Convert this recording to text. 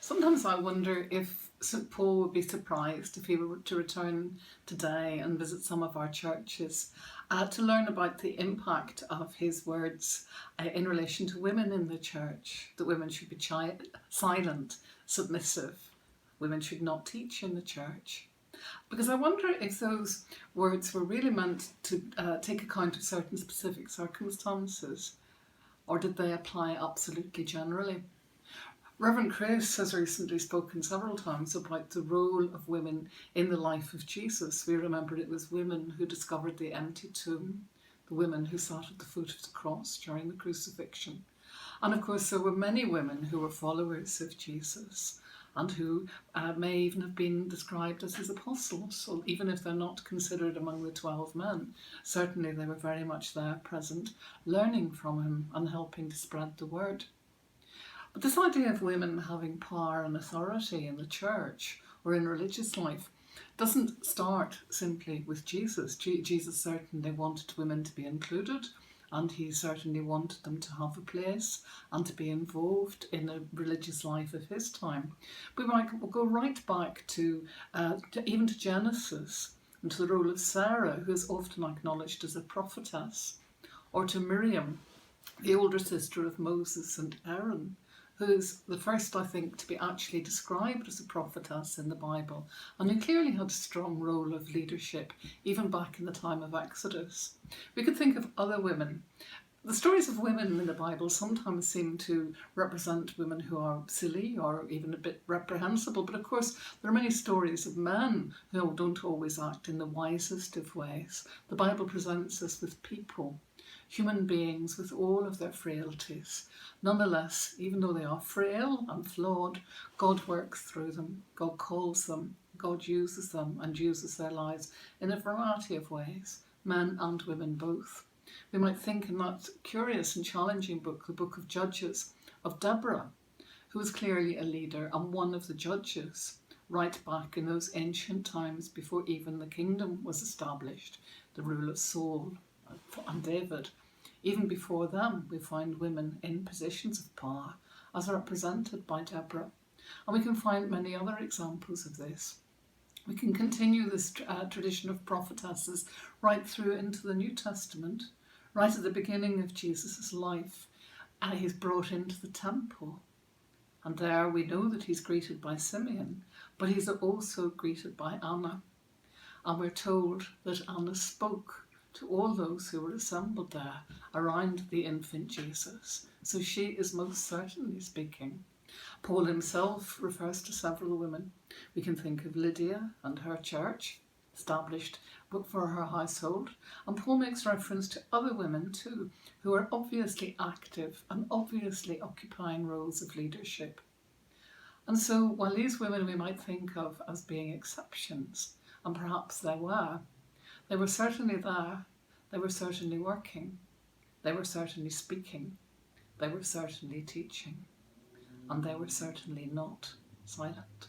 Sometimes I wonder if St. Paul would be surprised if he were to return today and visit some of our churches to learn about the impact of his words in relation to women in the church, that women should be silent, submissive, women should not teach in the church. Because I wonder if those words were really meant to take account of certain specific circumstances, or did they apply absolutely generally? Reverend Chris has recently spoken several times about the role of women in the life of Jesus. We remember it was women who discovered the empty tomb, the women who sat at the foot of the cross during the crucifixion. And of course, there were many women who were followers of Jesus and who may even have been described as his apostles, so even if they're not considered among the 12 men. Certainly they were very much there present, learning from him and helping to spread the word. But this idea of women having power and authority in the church or in religious life doesn't start simply with Jesus. Jesus certainly wanted women to be included, and he certainly wanted them to have a place and to be involved in a religious life of his time. We might go right back to even to Genesis and to the role of Sarah, who is often acknowledged as a prophetess, or to Miriam, the older sister of Moses and Aaron, who's the first, I think, to be actually described as a prophetess in the Bible, and who clearly had a strong role of leadership, even back in the time of Exodus. We could think of other women. The stories of women in the Bible sometimes seem to represent women who are silly or even a bit reprehensible, but of course there are many stories of men who don't always act in the wisest of ways. The Bible presents us with people, human beings with all of their frailties. Nonetheless, even though they are frail and flawed, God works through them, God calls them, God uses them and uses their lives in a variety of ways, men and women both. We might think in that curious and challenging book, the book of Judges, of Deborah, who was clearly a leader and one of the judges right back in those ancient times before even the kingdom was established, the rule of Saul and David. Even before them, we find women in positions of power, as represented by Deborah. And we can find many other examples of this. We can continue this tradition of prophetesses right through into the New Testament. Right at the beginning of Jesus' life, he's brought into the temple. And there we know that he's greeted by Simeon, but he's also greeted by Anna. And we're told that Anna spoke to all those who were assembled there around the infant Jesus. So she is most certainly speaking. Paul himself refers to several women. We can think of Lydia and her church, established for her household. And Paul makes reference to other women too, who are obviously active and obviously occupying roles of leadership. And so while these women we might think of as being exceptions, and perhaps they were certainly there, they were certainly working, they were certainly speaking, they were certainly teaching, and they were certainly not silent.